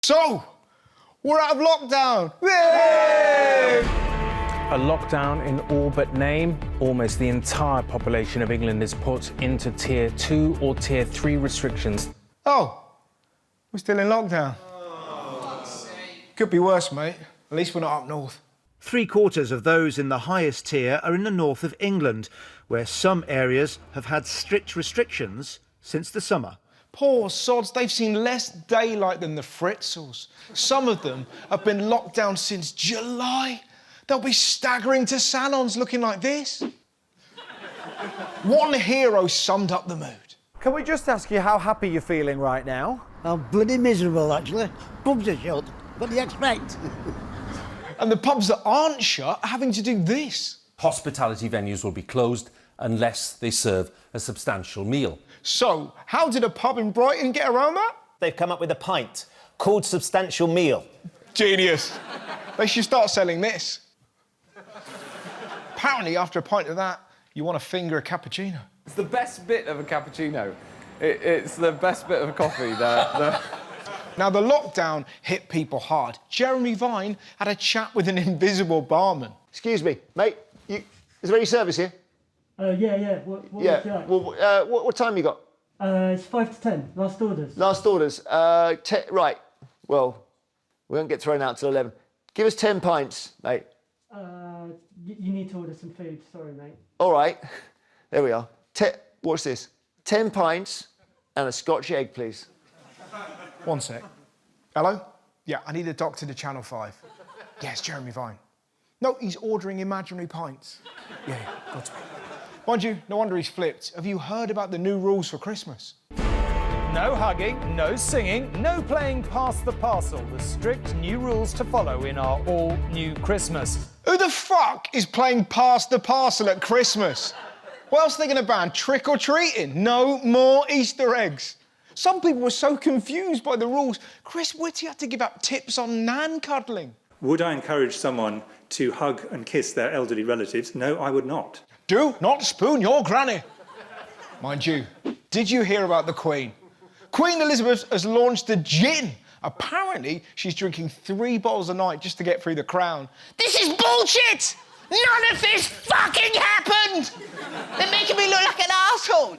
So, we're out of lockdown! Yay! A lockdown in all but name. Almost the entire population of England is put into Tier 2 or Tier 3 restrictions. Oh, we're still in lockdown. Could be worse, mate. At least we're not up north. 3/4 of those in the highest tier are in the north of England, where some areas have had strict restrictions since the summer. Poor sods, they've seen less daylight than the Fritzels. Some of them have been locked down since July. They'll be staggering to salons looking like this. One hero summed up the mood. Can we just ask you how happy you're feeling right now? I'm bloody miserable, actually. Pubs are shut. What do you expect? And the pubs that aren't shut are having to do this. Hospitality venues will be closed unless they serve a substantial meal. So, how did a pub in Brighton get around that? They've come up with a pint called Substantial Meal. Genius. They should start selling this. Apparently, after a pint of that, you want to finger a cappuccino. It's the best bit of a cappuccino. It's the best bit of a coffee. Now, the lockdown hit people hard. Jeremy Vine had a chat with an invisible barman. Excuse me, mate, is there any service here? Yeah. What would you like? Well, what time you got? It's 5 to 10. Last orders. Last orders. Right. Well, we won't get thrown out till 11. Give us 10 pints, mate. You need to order some food. Sorry, mate. All right. There we are. What's this? 10 pints and a Scotch egg, please. One sec. Hello? Yeah, I need a doctor to Channel 5. Yes, Jeremy Vine. No, he's ordering imaginary pints. Yeah, Godspeed. Mind you, no wonder he's flipped. Have you heard about the new rules for Christmas? No hugging, no singing, no playing past the parcel. The strict new rules to follow in our all-new Christmas. Who the fuck is playing pass the parcel at Christmas? What else are they going to ban? Trick-or-treating? No more Easter eggs. Some people were so confused by the rules. Chris Whitty had to give out tips on nan cuddling. Would I encourage someone to hug and kiss their elderly relatives? No, I would not. Do not spoon your granny. Mind you, did you hear about the Queen? Queen Elizabeth has launched a gin. Apparently, she's drinking 3 bottles a night just to get through the crown. This is bullshit! None of this fucking happened! They're making me look like an arsehole.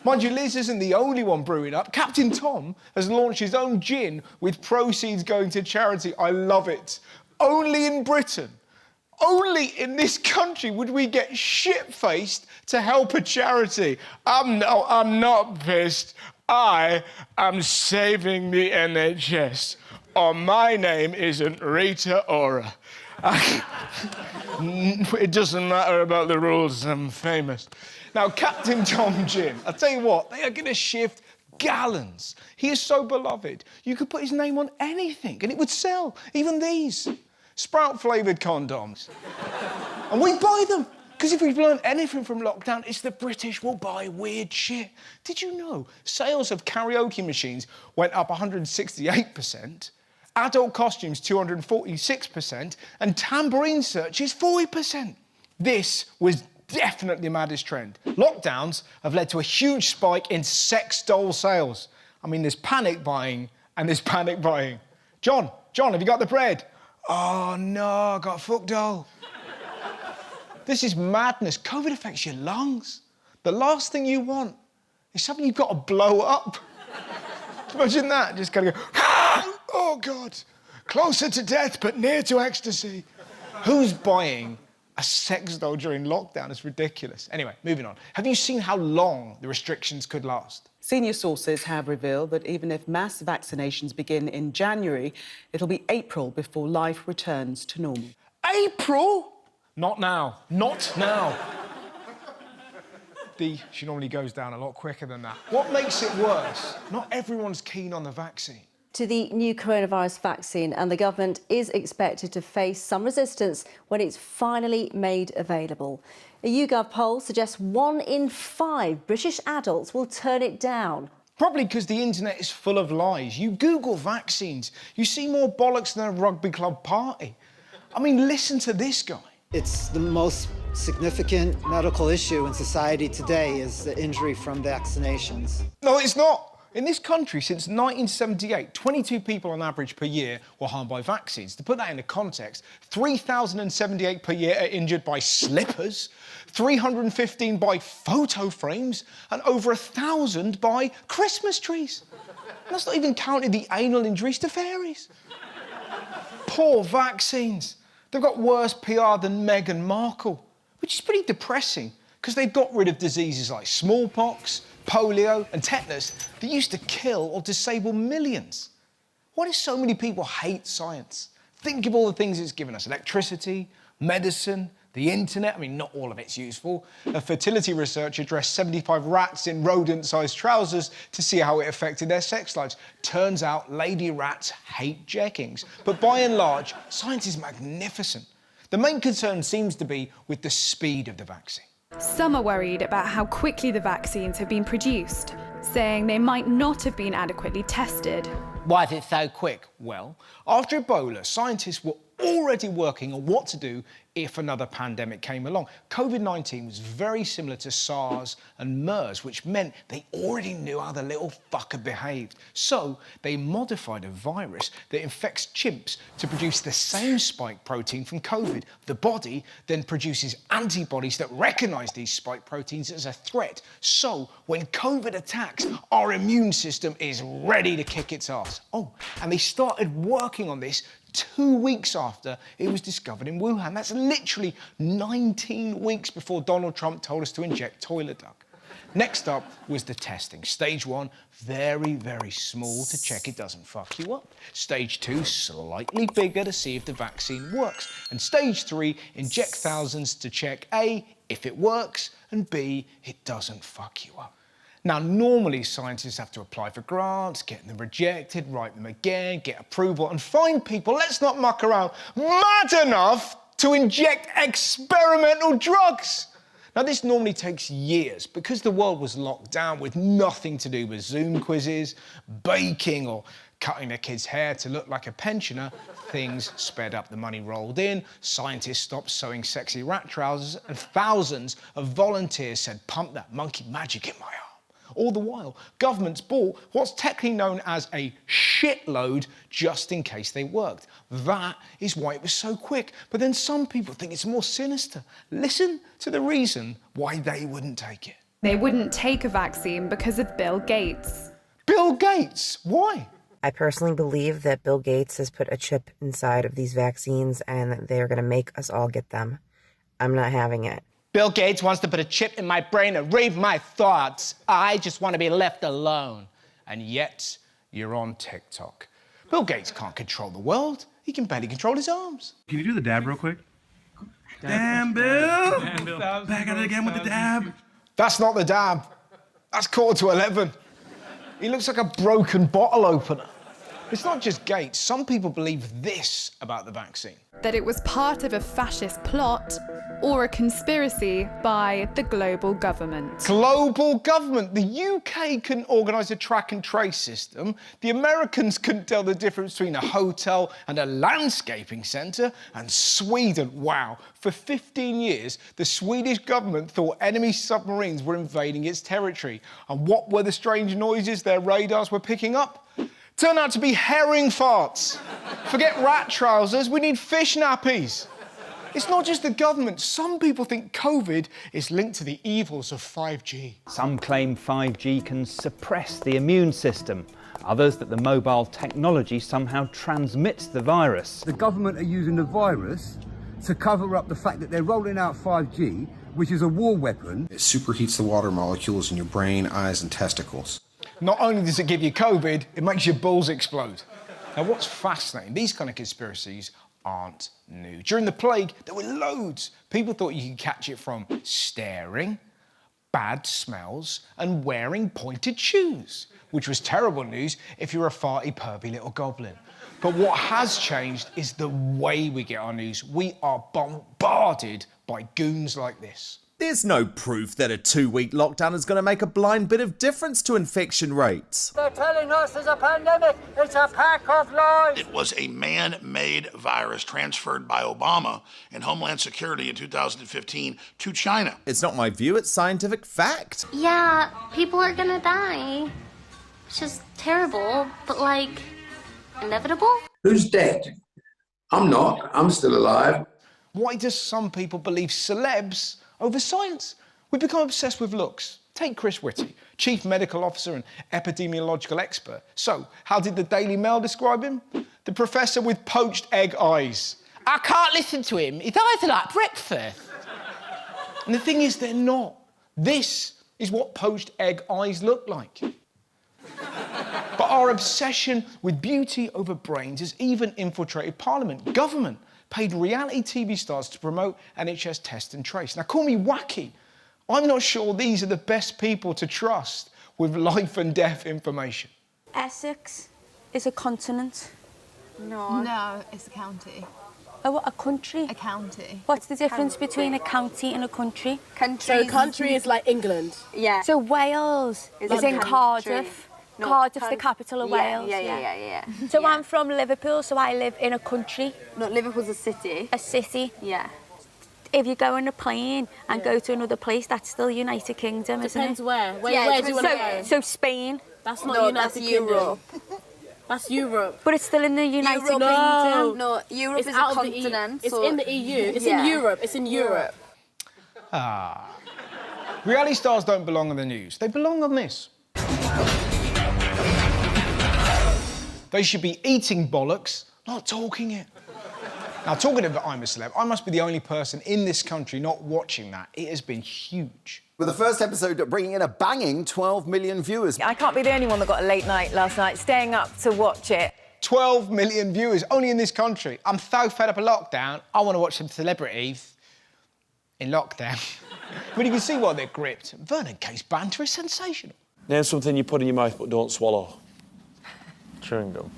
Mind you, Liz isn't the only one brewing up. Captain Tom has launched his own gin with proceeds going to charity. I love it. Only in Britain, only in this country would we get shit-faced to help a charity. I'm not pissed. I am saving the NHS. Or my name isn't Rita Ora. It doesn't matter about the rules, I'm famous. Now, Captain Tom Gin, I'll tell you what, they are going to shift gallons. He is so beloved. You could put his name on anything and it would sell, even these. Sprout-flavoured condoms. And we buy them, because if we've learned anything from lockdown, it's the British will buy weird shit. Did you know sales of karaoke machines went up 168%, adult costumes 246%, and tambourine searches 40%? This was definitely the maddest trend. Lockdowns have led to a huge spike in sex doll sales. I mean, there's panic buying and there's panic buying. John, have you got the bread? Oh, no, I got a fuck doll. This is madness. COVID affects your lungs. The last thing you want is something you've got to blow up. Imagine that, just kind of go, ah! Oh, God. Closer to death, but near to ecstasy. Who's buying a sex doll during lockdown? It's ridiculous. Anyway, moving on. Have you seen how long the restrictions could last? Senior sources have revealed that even if mass vaccinations begin in January, it'll be April before life returns to normal. April? Not now. Not now. She normally goes down a lot quicker than that. What makes it worse? Not everyone's keen on the vaccine. To the new coronavirus vaccine, and the government is expected to face some resistance when it's finally made available. A YouGov poll suggests 1 in 5 British adults will turn it down. Probably because the internet is full of lies. You Google vaccines, you see more bollocks than a rugby club party. I mean, listen to this guy. It's the most significant medical issue in society today is the injury from vaccinations. No, it's not. In this country, since 1978, 22 people on average per year were harmed by vaccines. To put that into context, 3,078 per year are injured by slippers, 315 by photo frames, and over 1,000 by Christmas trees. And that's not even counting the anal injuries to fairies. Poor vaccines. They've got worse PR than Meghan Markle, which is pretty depressing because they've got rid of diseases like smallpox, polio and tetanus that used to kill or disable millions. Why do so many people hate science? Think of all the things it's given us: electricity, medicine, the internet. I mean, not all of it's useful. A fertility researcher dressed 75 rats in rodent-sized trousers to see how it affected their sex lives. Turns out lady rats hate jeggings. But by and large, science is magnificent. The main concern seems to be with the speed of the vaccine. Some are worried about how quickly the vaccines have been produced, saying they might not have been adequately tested. Why is it so quick? Well, after Ebola, scientists were already working on what to do if another pandemic came along. COVID-19 was very similar to SARS and MERS, which meant they already knew how the little fucker behaved. So they modified a virus that infects chimps to produce the same spike protein from COVID. The body then produces antibodies that recognize these spike proteins as a threat. So when COVID attacks, our immune system is ready to kick its ass. Oh, and they started working on this 2 weeks after it was discovered in Wuhan. That's literally 19 weeks before Donald Trump told us to inject toilet duck. Next up was the testing. Stage 1, very, very small to check it doesn't fuck you up. Stage 2, slightly bigger to see if the vaccine works. And Stage 3, inject thousands to check A, if it works, and B, it doesn't fuck you up. Now, normally scientists have to apply for grants, get them rejected, write them again, get approval, and find people, let's not muck around, mad enough to inject experimental drugs. Now, this normally takes years because the world was locked down with nothing to do with Zoom quizzes, baking, or cutting their kids' hair to look like a pensioner. Things sped up, the money rolled in, scientists stopped sewing sexy rat trousers, and thousands of volunteers said, pump that monkey magic in my arm. All the while, governments bought what's technically known as a shitload just in case they worked. That is why it was so quick. But then some people think it's more sinister. Listen to the reason why they wouldn't take it. They wouldn't take a vaccine because of Bill Gates. Bill Gates? Why? I personally believe that Bill Gates has put a chip inside of these vaccines and that they're going to make us all get them. I'm not having it. Bill Gates wants to put a chip in my brain and read my thoughts. I just want to be left alone. And yet, you're on TikTok. Bill Gates can't control the world. He can barely control his arms. Can you do the dab real quick? Damn, Bill! Damn, Bill. Back at it again with the dab. That's not the dab. That's 11:15. He looks like a broken bottle opener. It's not just Gates. Some people believe this about the vaccine. That it was part of a fascist plot or a conspiracy by the global government. Global government? The UK couldn't organise a track and trace system. The Americans couldn't tell the difference between a hotel and a landscaping centre. And Sweden, wow. For 15 years, the Swedish government thought enemy submarines were invading its territory. And what were the strange noises their radars were picking up? Turned out to be herring farts. Forget rat trousers, we need fish nappies. It's not just the government. Some people think COVID is linked to the evils of 5G. Some claim 5G can suppress the immune system. Others that the mobile technology somehow transmits the virus. The government are using the virus to cover up the fact that they're rolling out 5G, which is a war weapon. It superheats the water molecules in your brain, eyes, and testicles. Not only does it give you COVID, it makes your balls explode. Now, what's fascinating, these kind of conspiracies aren't new. During the plague, there were loads. People thought you could catch it from staring, bad smells, and wearing pointed shoes, which was terrible news if you're a farty, pervy little goblin. But what has changed is the way we get our news. We are bombarded by goons like this. There's no proof that a 2-week lockdown is going to make a blind bit of difference to infection rates. They're telling us there's a pandemic. It's a pack of lies. It was a man-made virus transferred by Obama and Homeland Security in 2015 to China. It's not my view, it's scientific fact. Yeah, people are gonna die. which is terrible, but like, inevitable? Who's dead? I'm not. I'm still alive. Why do some people believe celebs over science? We've become obsessed with looks. Take Chris Whitty, Chief Medical Officer and epidemiological expert. So, how did the Daily Mail describe him? The professor with poached egg eyes. I can't listen to him. His eyes are like breakfast. And the thing is, they're not. This is what poached egg eyes look like. But our obsession with beauty over brains has even infiltrated Parliament. Government paid reality TV stars to promote NHS Test and Trace. Now, call me wacky. I'm not sure these are the best people to trust with life and death information. Essex is a continent. No. No, it's a county. Oh, what, a country? A county. What's the difference between a county and a country? So country is like England. Yeah. So Wales is in Cardiff. No, Cardiff's the capital of Wales. Yeah. So I'm from Liverpool, so I live in a country. No, Liverpool's a city. A city. Yeah. If you go on a plane and go to another place, that's still United Kingdom, isn't it? Depends where. Where do you want to go? So Spain. That's not United Kingdom. Europe. That's Europe. But it's still in the United Kingdom. No, Europe is a continent. It's in the EU. It's Yeah. in Europe. It's in Europe. Ah. Reality stars don't belong on the news. They belong on this. They should be eating bollocks, not talking it. Now, talking about I'm a Celeb, I must be the only person in this country not watching that. It has been huge. With the first episode bringing in a banging 12 million viewers. I can't be the only one that got a late night last night, staying up to watch it. 12 million viewers, only in this country. I'm so fed up of lockdown, I want to watch some celebrities in lockdown. I mean, you can see why they're gripped. Vernon Kay's banter is sensational. Name something you put in your mouth but don't swallow. Chewing gum.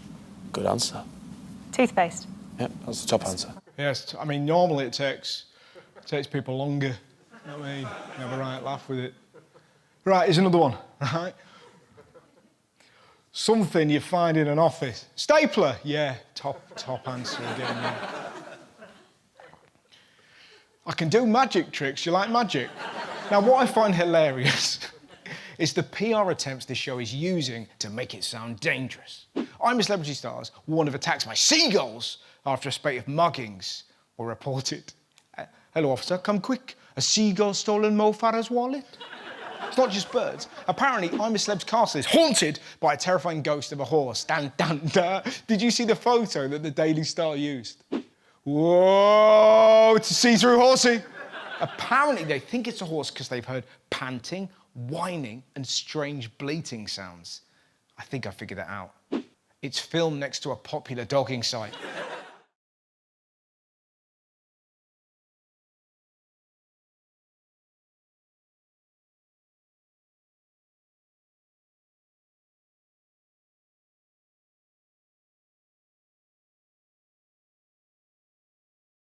Good answer. Toothpaste. Yep, that's the top answer. Yes, I mean, normally it takes people longer. You know what I mean? You have a right laugh with it. Right, here's another one, right? Something you find in an office. Stapler, yeah, top answer again, yeah. I can do magic tricks. You like magic? Now, what I find hilarious is the PR attempts this show is using to make it sound dangerous. I'm a Celebrity Stars warned of attacks by seagulls after a spate of muggings were reported. Hello, officer, come quick. A seagull stolen Mo Farah's wallet. It's not just birds. Apparently, I'm a Celeb's castle is haunted by a terrifying ghost of a horse. Dun, dun, dun. Did you see the photo that the Daily Star used? Whoa, it's a see-through horsey. Apparently, they think it's a horse because they've heard panting, whining, and strange bleating sounds. I think I figured that out. It's filmed next to a popular dogging site.